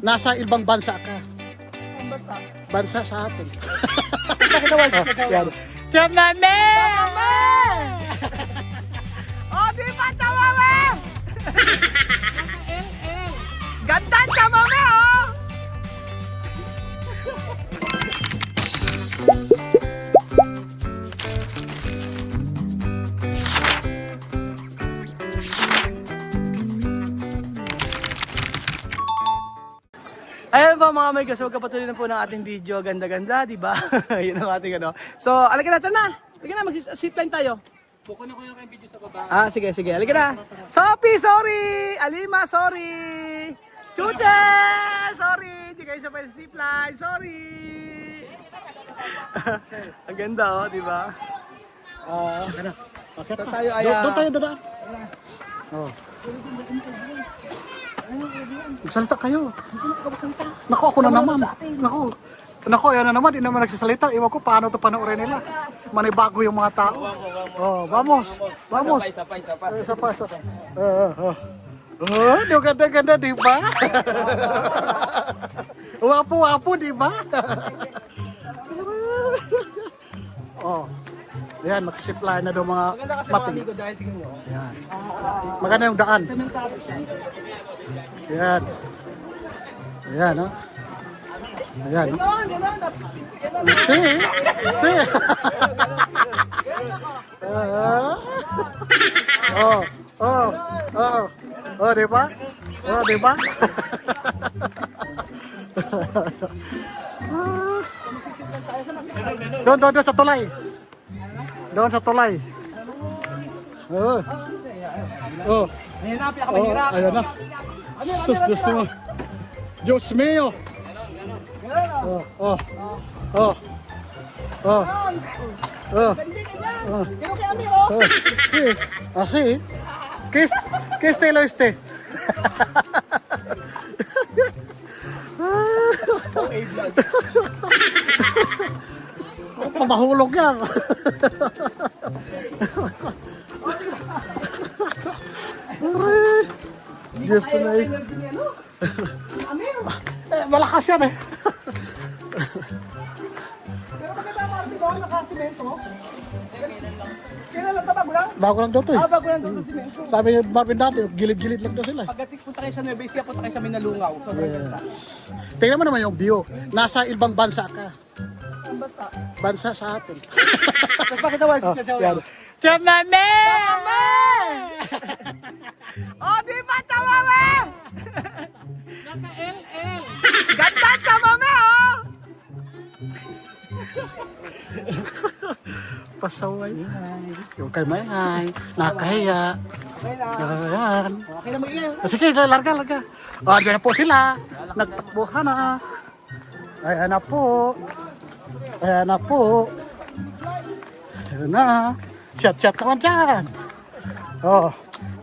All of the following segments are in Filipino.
Nasa ibang bansa ka. Ang bansa. Bansa sa atin. Bakit naman siya sa Yan. Chamame! Oh, di ba chamame? Ganda chamame, oh! Ayan po mga amigas, magkapatuloy na po ng ating video. Ganda-ganda, di ba? Yun ang ating ano. So, alagyan natin na. Alagyan na, mag-zipline tayo. Buko na ko yung video sa baba. Ah, sige, sige. Alagyan na. Sophie, sorry! Alima, sorry! Chuche! Sorry! Hindi kayo sabay sa zipline. Sorry! Ang ganda, oh, di ba? Okay. So, tayo ay... Doon tayo dadaan. Oh. Magsalita kayo. Naku, ako na naman. Naku, ayan na naman. Di naman nagsasalita. Iwan ko paano ito panoorin nila. Manibago yung mga tao. Oh, vamos. Vamos. Sapay. Isa pa. Oh, di ganda-ganda, di ba? Wapo-wapo, di ba? Oh. Ayan, magsisiply na daw mga Maganda kasi mga mating. amigo dahil tingnan nyo. Ayan. Maganda yung daan. Sementado siya. Ayan. Ayan, oh. Ayan, oh. Ganon. Si. Oh, di ba? Oh, di ba? Doon sa tulay. Doon sa tulay. Oh. Oh. Ayan na, pinakamahirap. Ayan na. Sus, Diyos mo. Diyos mío. Oh. Hindi ganyan. Pero kay Amir, oh. Sí. Así. ¿Qué estilo este? Pamahulog yan. Diyos na eh. Energy niya, no? Amir. Malakas yan eh. Pero maganda ang Marvin ko, nakasimento. Kailan lang ito, bago lang? Bago lang daw to eh. Bago lang ito sa simento. Sabi ni Marvin dati, gilid-gilid lang daw sila eh. Pagdating punta kayo sa Nueva Ecija, punta kayo sa Minalungaw. Sobrang ganda. Tingnan mo naman yung view. Nasa ibang bansa ka. Ang basa. Bansa sa atin. Tapos bakit naman si Chachaw? Yan. Chamame! Oh, di ba chamame? Naka-LL. Ganda chamame, oh! Pasaway. Yung kay Mayay. Nakahiya. Okay na. Ayan. Okay na mag-iyan. Sige, larga. O, dyan na po sila. Nagtakbuhan na. Ayan na po. Ayan na. Chat naman dyan. Oh.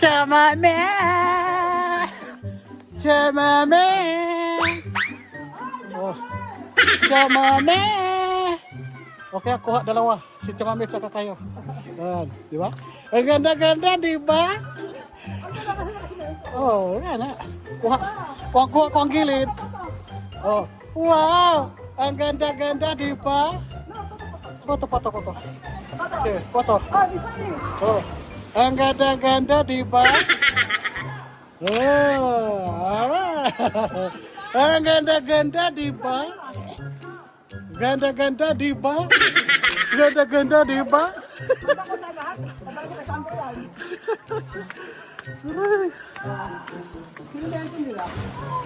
Chamame! Oh. Chamame! Okay, kuha dalawa. Si Chamame at saka kayo. Ayan, di ba? Ang ganda-ganda, di ba? Oh, yan na. Kuha ang gilid. Oh, wow! Ang ganda-ganda, di ba? Foto. Sige, foto. Oh, ang ganda-ganda, di ba? Oh, ang ganda-ganda, di ba? Ganda-ganda, di ba? Ganda-ganda, di ba?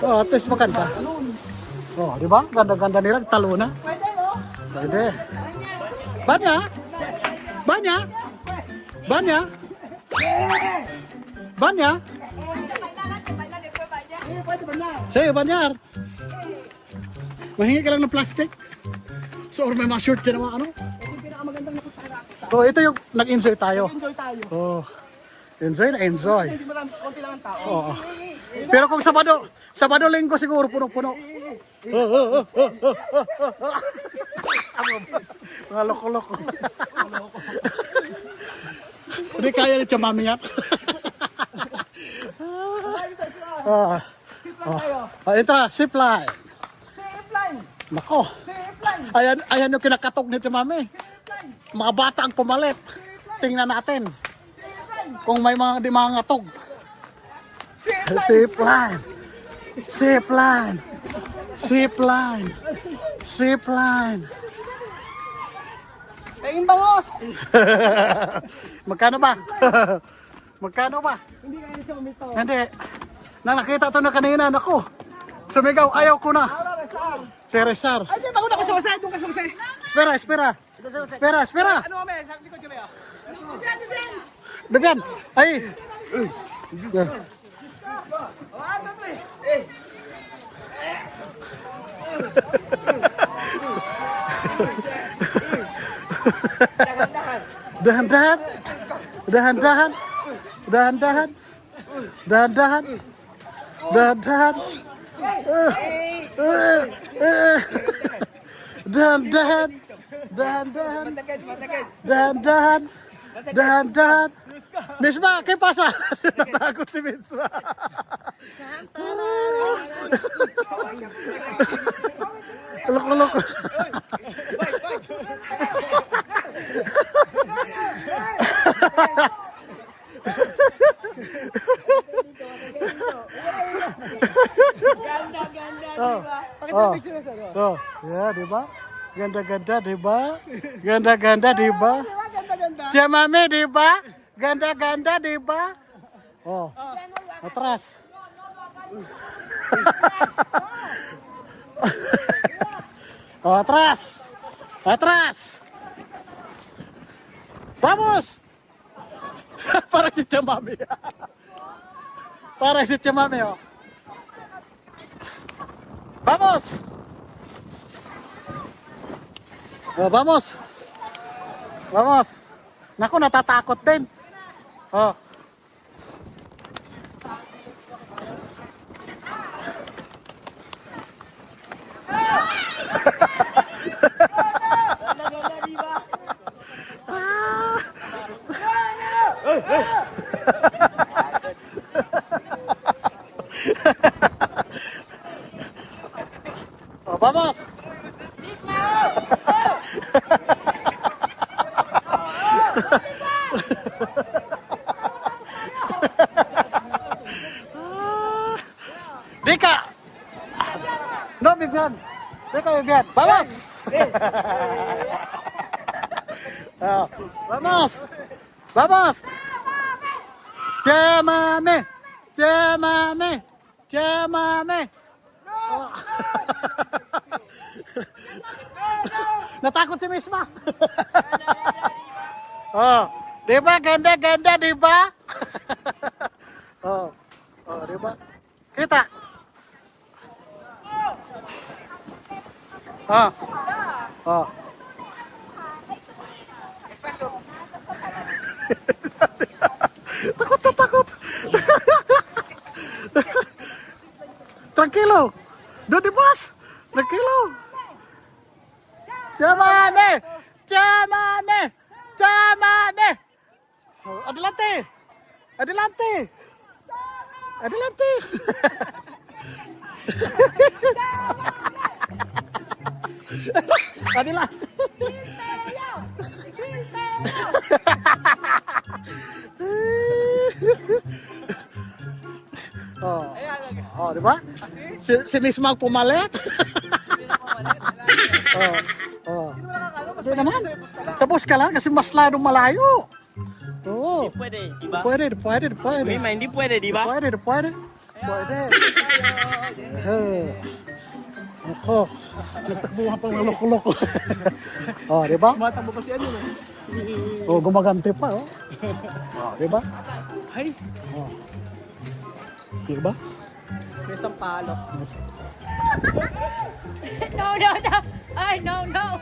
Oh, at least maganda. Oh, di ba? Ganda-ganda nila, talo na. Pwede, no? Pwede. Banya? Banya? Eh, pwede ba na? Sige, Banyar. Mahingi ka lang ng plastic. So, or may mga shirt ka naman, ano? Ito yung pinakamagandang napunta natin. So, ito yung nag-enjoy tayo. Enjoy tayo. Oh, enjoy na enjoy. Hindi mo lang, konti lang ang tao. Oo. Pero kung Sabado linggo siguro punong-puno. Mga loko-loko. Hindi kaya ni Chamami yan. Entra, zipline. Zipline! Nako. Zipline! Ayan yung kinakatok ni Mami. Mga bata ang pumalit. Tingnan natin. Kung may mga di mga ngatog. Zipline. Zipline. Zipline. Zipline. Pahing bangos! Magkano ba? Magkano ba? Hindi kaya siya umito. Hindi. Nang nakita to na kanina, nako. Sumigaw, ayaw ko na. Ara, saan? Teresar. Ay, di ba ako nakasawasay? Doon ka sawasay. Espera. Ano kami? Sabi ko kami ah. Bigyan. Ay. Dahan-dahan. Dahan-dahan. Dahan-dahan. Dahan-dahan. Dahan-dahan. Dahan-dahan. Dahan-dahan. Dahan-dahan. Dahan-dahan. Misma, ¿qué pasa? Natakot si Misma. Loko-loko. Pakita picture na sir. Oh, ya, di ba? Ganda-ganda, di ba? Ganda-ganda, di ba? Ganda-ganda. Tia Mami, di ba? Ganda-ganda, di ba? Oh, atras. Oh, atras. Atras. Vamos! Para si Tia Mami. Para si Tia Mami, oh. Vamos! Oh, vamos! Vamos! Naku, natatakot din. Oh. Oh, vamos! Dika! No, Vivian! Dika, Vivian! Vamos! Oh, vamos! Vamos! Chamame! Chamame! Chamame! Oh. Natakot si Misma. Oh, di ba ganda-ganda, di ba? Oh. Oh, di ba? Kita. Oh. Oh. Takot. Tranquilo. No te vas. Tranquilo. Llámame. Llámame. Llámame. Adelante. Adelante. Adelante. Adelante. Oh. Oh, di ba? Si Miss Mag pumalit. Oh. Kasi naman, sa bus ka lang kasi mas lalong malayo. Oo. Pwede, di ba? Pwede. Mima, hindi pwede, di ba? Pwede. Ako, nagtakbuhan pa ng loko-loko. Oh, di ba? Matakbo pa si ano na. Oh, gumaganti pa, oh. Oh, di ba? Ay, Oh. Di ba? may isang palo. No. Ay, no. No.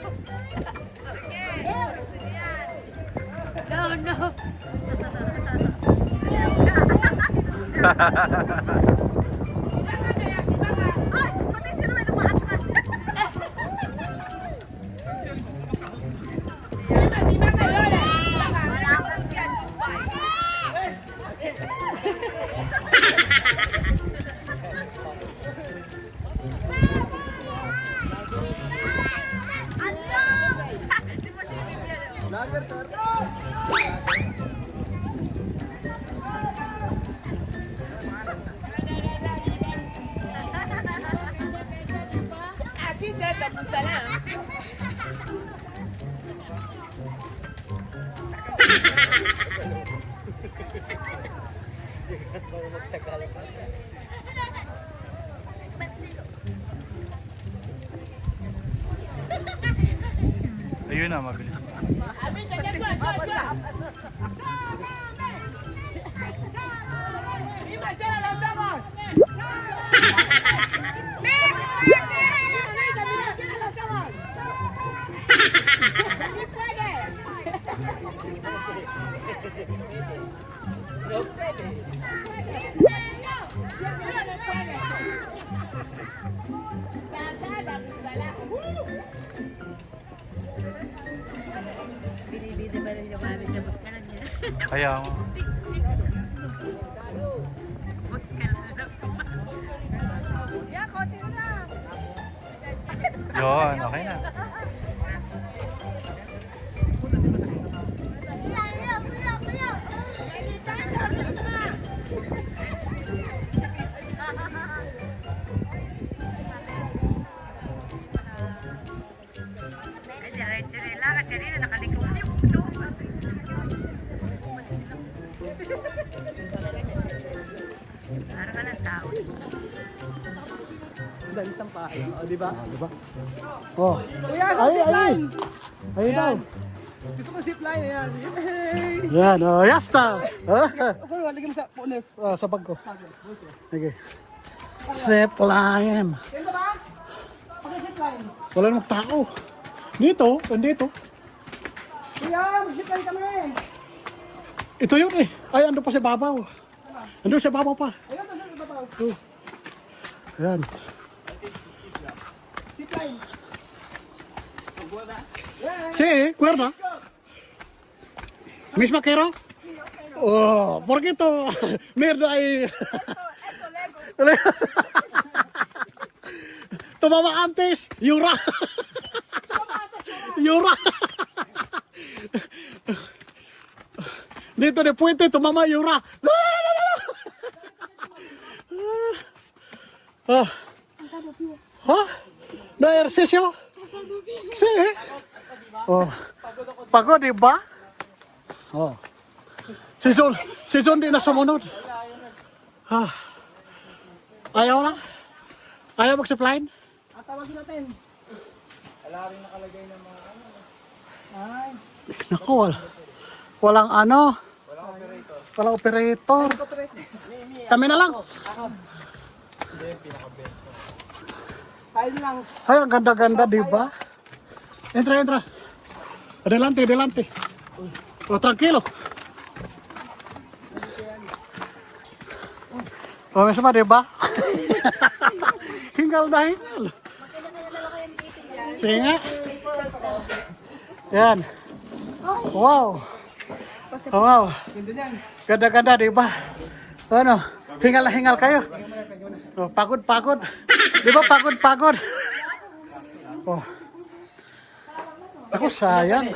Aquí se te gustará. Ayun na, mabilis. Binibida ba rin yung mami sa buskalan niya? Kaya mo. Buskalan lang. Yeah, konti lang. Yun, okay na. Ay, diretso rin lang. At kanina nakalikot yung ulo. Parang ka ng tao. Dahil isang pahay. O, di ba? Diba? Oh. Kuya, sa Ay, ay. zipline! Ayun daw. Gusto ko zipline, ayan. Yay! Yan, oh, yasta. Ako, lagyan mo sa punit. Sa bag ko. Sige. Zipline. Ganda ba? Pag-zipline. Wala namang tao. Dito, andito. Kuya, mag-zipline kami. Ito yun eh. Ay, ando pa sa babaw. Ando sa babaw pa. Ayun, ito sa babaw. Yan. Zipline. Sí, cuerda. Misma quiero. Oh, poquito. Mierda ahí. Tumama antes. Yura. Yura. Dito de puente, tumama Yura. Ah. Ah. No ejercicio? Sí. Oh. Pagod, di ba? Oh. Si John di na sumunod. Ah. Ayaw na? Ayaw mag-supply? Tawagin natin. Ay, Naku, walang ano. Walang operator. Kami na lang. tayo lang. Ay, ang ganda-ganda, di ba? Entra, entra. Adelante, adelante. Oh, tranquilo. Oh, mesmo, di ba? Hingal na hingal. Sige nga. Yan. Wow. Wow. Ganda-ganda, di ba? Ano? Hingal na hingal kayo. Oh, pagod, pagod. Di ba pagod, pagod? Oh. Ako sayang.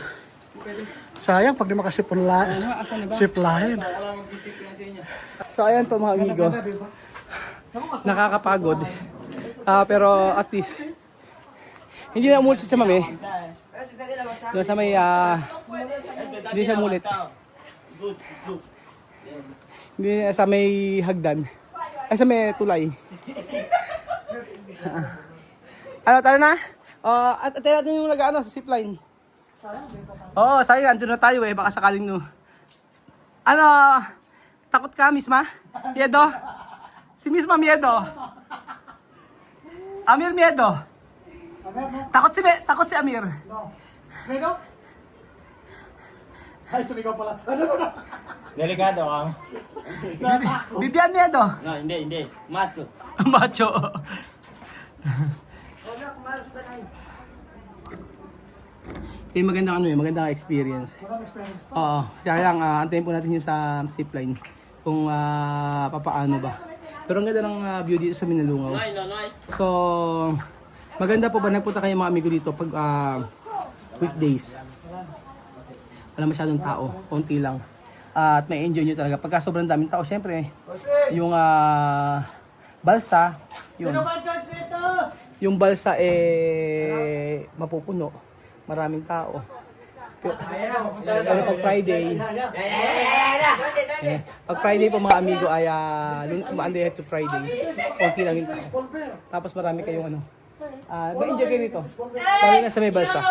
Sayang pag di makasipulahin. Siplahin. So ayan po mga amigo. Nakakapagod. Pero at least hindi na umulit si Mami. Doon sa may hindi siya umulit. Hindi sa may hagdan. Ay sa may tulay. Ano, tara na? At tayo natin yung nag-ano sa zipline. Oo, sayang, andun na tayo eh. Baka sakaling no. Ano, takot ka, Misma? Miedo? Si Misma miedo? Amir miedo? Takot si Amir. Medo? Ay, sumigaw pala. Ano? Delikado ka. Bibian miedo? No, hindi. Macho. Macho. Yung magandang ano yun, magandang experience. Oo, kaya lang, antayin po natin yung sa zipline kung papaano ba. Pero ang ganda ng view dito sa Minalungaw. Noy. So, maganda po ba nagpunta kayo mga amigo dito pag weekdays? wala masyadong tao, konti lang. At may enjoy nyo talaga. Pagka sobrang daming tao, syempre, yung balsa, yun. Yung balsa mapupuno. Maraming tao. Pero pag Friday, pag Friday po mga amigo ay Monday to Friday, konti lang yung tao. Tapos marami kayong may enjoy kayo dito. Lalo na sa may balsa.